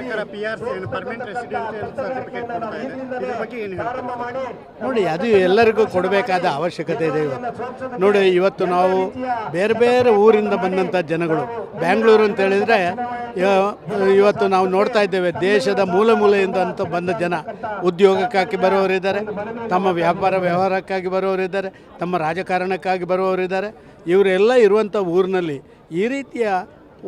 ಸರ್ಕಾರ PRC permanent residential certificate ಕೊಡ್ತಾ ಇದೆ. ಇದ್ರ ಬಗ್ಗೆ ಏನು ಹೇಳ್ತೀರಾ? ನೋಡಿ, ಅದು ಎಲ್ಲರಿಗೂ ಕೊಡಬೇಕಾದ ಅವಶ್ಯಕತೆ ಇದೆ. ಇವತ್ತು ನೋಡಿ, ಇವತ್ತು ನಾವು ಬೇರೆ ಬೇರೆ ಊರಿಂದ ಬಂದಂಥ ಜನಗಳು, ಬ್ಯಾಂಗ್ಳೂರು ಅಂತ ಹೇಳಿದರೆ ಇವತ್ತು ನಾವು ನೋಡ್ತಾ ಇದ್ದೇವೆ, ದೇಶದ ಮೂಲೆ ಮೂಲೆಯಿಂದ ಅಂತ ಬಂದ ಜನ ಉದ್ಯೋಗಕ್ಕಾಗಿ ಬರುವವರಿದ್ದಾರೆ, ತಮ್ಮ ವ್ಯಾಪಾರ ವ್ಯವಹಾರಕ್ಕಾಗಿ ಬರುವವರಿದ್ದಾರೆ, ತಮ್ಮ ರಾಜಕಾರಣಕ್ಕಾಗಿ ಬರುವವರಿದ್ದಾರೆ. ಇವರೆಲ್ಲ ಇರುವಂಥ ಊರಿನಲ್ಲಿ ಈ ರೀತಿಯ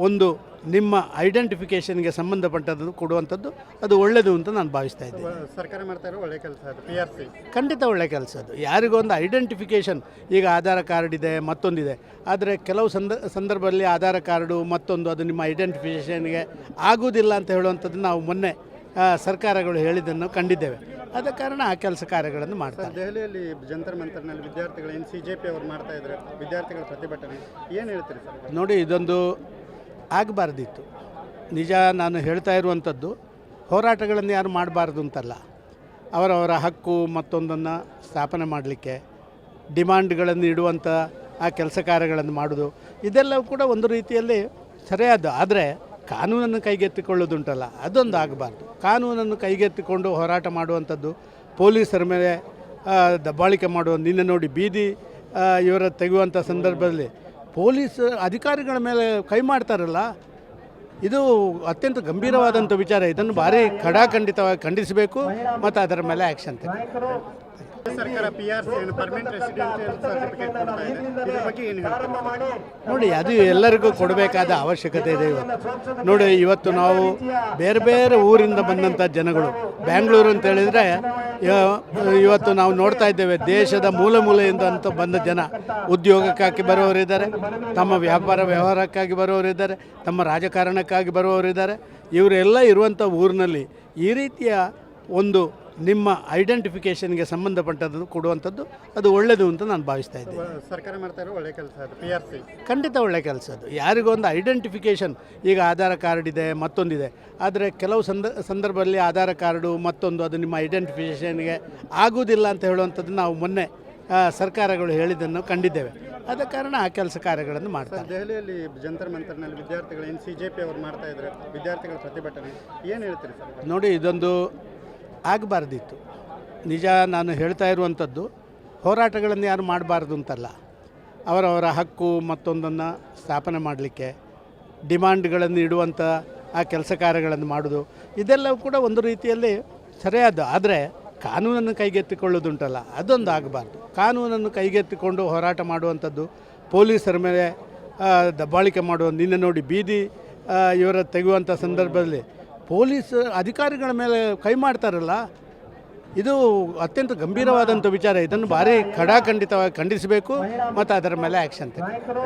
ಒಂದು ನಿಮ್ಮ ಐಡೆಂಟಿಫಿಕೇಷನ್ಗೆ ಸಂಬಂಧಪಟ್ಟದ್ದು ಕೊಡುವಂಥದ್ದು ಅದು ಒಳ್ಳೆಯದು ಅಂತ ನಾನು ಭಾವಿಸ್ತಾ ಇದ್ದೀನಿ. ಸರ್ಕಾರ ಮಾಡ್ತಾ ಇರೋ ಒಳ್ಳೆ ಕೆಲಸ ಅದು PRC ಖಂಡಿತ ಒಳ್ಳೆ ಕೆಲಸ ಅದು. ಯಾರಿಗೊಂದು ಐಡೆಂಟಿಫಿಕೇಷನ್, ಈಗ ಆಧಾರ್ ಕಾರ್ಡ್ ಇದೆ, ಮತ್ತೊಂದಿದೆ, ಆದರೆ ಕೆಲವು ಸಂದರ್ಭದಲ್ಲಿ ಆಧಾರ್ ಕಾರ್ಡು ಮತ್ತೊಂದು ಅದು ನಿಮ್ಮ ಐಡೆಂಟಿಫಿಕೇಷನ್ಗೆ ಆಗುವುದಿಲ್ಲ ಅಂತ ಹೇಳುವಂಥದ್ದು ನಾವು ಮೊನ್ನೆ ಸರ್ಕಾರಗಳು ಹೇಳಿದ್ದನ್ನು ಕಂಡಿದ್ದೇವೆ. ಆದ ಕಾರಣ ಆ ಕೆಲಸ ಕಾರ್ಯಗಳನ್ನು ಮಾಡ್ತಾರೆ. ದೆಹಲಿಯಲ್ಲಿ ಜಂತರ್ ಮಂತರ್ನಲ್ಲಿ ವಿದ್ಯಾರ್ಥಿಗಳು CJP ಅವರು ಮಾಡ್ತಾ ಇದ್ದಾರೆ, ವಿದ್ಯಾರ್ಥಿಗಳ ಪ್ರತಿಭಟನೆ, ಏನು ಹೇಳ್ತೀರಿ ಸರ್? ನೋಡಿ, ಇದೊಂದು ಆಗಬಾರ್ದಿತ್ತು. ನಿಜ, ನಾನು ಹೇಳ್ತಾ ಇರುವಂಥದ್ದು ಹೋರಾಟಗಳನ್ನು ಯಾರು ಮಾಡಬಾರ್ದು ಅಂತಲ್ಲ, ಅವರವರ ಹಕ್ಕು ಮತ್ತೊಂದನ್ನು ಸ್ಥಾಪನೆ ಮಾಡಲಿಕ್ಕೆ ಡಿಮಾಂಡ್ಗಳನ್ನು ಇಡುವಂಥ ಆ ಕೆಲಸ ಕಾರ್ಯಗಳನ್ನು ಮಾಡೋದು ಇದೆಲ್ಲವೂ ಕೂಡ ಒಂದು ರೀತಿಯಲ್ಲಿ ಸರಿಯಾದ. ಆದರೆ ಕಾನೂನನ್ನು ಕೈಗೆತ್ತಿಕೊಳ್ಳೋದುಂಟಲ್ಲ, ಅದೊಂದು ಆಗಬಾರ್ದು. ಕಾನೂನನ್ನು ಕೈಗೆತ್ತಿಕೊಂಡು ಹೋರಾಟ ಮಾಡುವಂಥದ್ದು, ಪೊಲೀಸರ ಮೇಲೆ ದಬ್ಬಾಳಿಕೆ ಮಾಡುವ, ನಿನ್ನೆ ನೋಡಿ ಬೀದಿ ಇವರ ತೆಗೆಯುವಂಥ ಸಂದರ್ಭದಲ್ಲಿ ಪೊಲೀಸ್ ಅಧಿಕಾರಿಗಳ ಮೇಲೆ ಕೈ ಮಾಡ್ತಾರಲ್ಲ, ಇದು ಅತ್ಯಂತ ಗಂಭೀರವಾದಂಥ ವಿಚಾರ. ಇದನ್ನು ಭಾರಿ ಖಂಡಿತವಾಗಿ ಖಂಡಿಸಬೇಕು ಮತ್ತು ಅದರ ಮೇಲೆ ಆ್ಯಕ್ಷನ್ ತಗೋಬೇಕು. ಸರ್ಕಾರ PRC ಪರ್ಮನೆಂಟ್ ರೆಸಿಡೆನ್ಷಿಯಲ್ ಸರ್ಟಿಫಿಕೇಟ್ ಕೊಡ್ತಾ ಇದೆ. ಇದ್ರ ಬಗ್ಗೆ ಏನು ಹೇಳ್ತೀರಾ? ನೋಡಿ, ಅದು ಎಲ್ಲರಿಗೂ ಕೊಡಬೇಕಾದ ಅವಶ್ಯಕತೆ ಇದೆ. ಇವತ್ತು ನೋಡಿ, ಇವತ್ತು ನಾವು ಬೇರೆ ಬೇರೆ ಊರಿಂದ ಬಂದಂಥ ಜನಗಳು, ಬ್ಯಾಂಗ್ಳೂರು ಅಂತ ಹೇಳಿದರೆ ಇವತ್ತು ನಾವು ನೋಡ್ತಾ ಇದ್ದೇವೆ, ದೇಶದ ಮೂಲೆ ಮೂಲೆಯಿಂದ ಅಂತ ಬಂದ ಜನ ಉದ್ಯೋಗಕ್ಕಾಗಿ ಬರುವವರಿದ್ದಾರೆ, ತಮ್ಮ ವ್ಯಾಪಾರ ವ್ಯವಹಾರಕ್ಕಾಗಿ ಬರುವವರಿದ್ದಾರೆ, ತಮ್ಮ ರಾಜಕಾರಣಕ್ಕಾಗಿ ಬರುವವರಿದ್ದಾರೆ. ಇವರೆಲ್ಲ ಇರುವಂಥ ಊರಿನಲ್ಲಿ ಈ ರೀತಿಯ ಒಂದು ನಿಮ್ಮ ಐಡೆಂಟಿಫಿಕೇಷನ್ಗೆ ಸಂಬಂಧಪಟ್ಟದ್ದು ಕೊಡುವಂಥದ್ದು ಅದು ಒಳ್ಳೆಯದು ಅಂತ ನಾನು ಭಾವಿಸ್ತಾ ಇದ್ದೀನಿ. ಸರ್ಕಾರ ಮಾಡ್ತಾ ಇರೋ ಒಳ್ಳೆ ಕೆಲಸ ಅದು PRC ಖಂಡಿತ ಒಳ್ಳೆ ಕೆಲಸ ಅದು. ಯಾರಿಗೊಂದು ಐಡೆಂಟಿಫಿಕೇಷನ್, ಈಗ ಆಧಾರ್ ಕಾರ್ಡ್ ಇದೆ, ಮತ್ತೊಂದಿದೆ, ಆದರೆ ಕೆಲವು ಸಂದರ್ಭದಲ್ಲಿ ಆಧಾರ್ ಕಾರ್ಡು ಮತ್ತೊಂದು ಅದು ನಿಮ್ಮ ಐಡೆಂಟಿಫಿಕೇಷನ್ಗೆ ಆಗುವುದಿಲ್ಲ ಅಂತ ಹೇಳುವಂಥದ್ದು ನಾವು ಮೊನ್ನೆ ಸರ್ಕಾರಗಳು ಹೇಳಿದ್ದನ್ನು ಕಂಡಿದ್ದೇವೆ. ಆದ ಕಾರಣ ಆ ಕೆಲಸ ಕಾರ್ಯಗಳನ್ನು ಮಾಡ್ತಾರೆ. ದೆಹಲಿಯಲ್ಲಿ ಜಂತರ್ ಮಂತರ್ನಲ್ಲಿ ವಿದ್ಯಾರ್ಥಿಗಳು CJP ಅವರು ಮಾಡ್ತಾ ಇದ್ದಾರೆ, ವಿದ್ಯಾರ್ಥಿಗಳ ಪ್ರತಿಭಟನೆ, ಏನು ಹೇಳ್ತೀರಿ ಸರ್? ನೋಡಿ, ಇದೊಂದು ಆಗಬಾರ್ದಿತ್ತು. ನಿಜ, ನಾನು ಹೇಳ್ತಾ ಇರುವಂಥದ್ದು ಹೋರಾಟಗಳನ್ನು ಯಾರು ಮಾಡಬಾರ್ದು ಅಂತಲ್ಲ, ಅವರವರ ಹಕ್ಕು ಮತ್ತೊಂದನ್ನು ಸ್ಥಾಪನೆ ಮಾಡಲಿಕ್ಕೆ ಡಿಮಾಂಡ್ಗಳನ್ನು ಇಡುವಂಥ ಆ ಕೆಲಸ ಕಾರ್ಯಗಳನ್ನು ಮಾಡೋದು ಇದೆಲ್ಲವೂ ಕೂಡ ಒಂದು ರೀತಿಯಲ್ಲಿ ಸರಿಯಾದ. ಆದರೆ ಕಾನೂನನ್ನು ಕೈಗೆತ್ತಿಕೊಳ್ಳೋದುಂಟಲ್ಲ, ಅದೊಂದು ಆಗಬಾರ್ದು. ಕಾನೂನನ್ನು ಕೈಗೆತ್ತಿಕೊಂಡು ಹೋರಾಟ ಮಾಡುವಂಥದ್ದು, ಪೊಲೀಸರ ಮೇಲೆ ದಬ್ಬಾಳಿಕೆ ಮಾಡುವ, ನಿನ್ನೆ ನೋಡಿ ಬೀದಿ ಇವರ ತೆಗೆಯುವಂಥ ಸಂದರ್ಭದಲ್ಲಿ ಪೊಲೀಸ್ ಅಧಿಕಾರಿಗಳ ಮೇಲೆ ಕೈ ಮಾಡ್ತಾರಲ್ಲ, ಇದು ಅತ್ಯಂತ ಗಂಭೀರವಾದಂಥ ವಿಚಾರ. ಇದನ್ನು ಭಾರಿ ಖಂಡಿತವಾಗಿ ಖಂಡಿಸಬೇಕು ಮತ್ತು ಅದರ ಮೇಲೆ ಆ್ಯಕ್ಷನ್ ತಗೋಬೇಕು.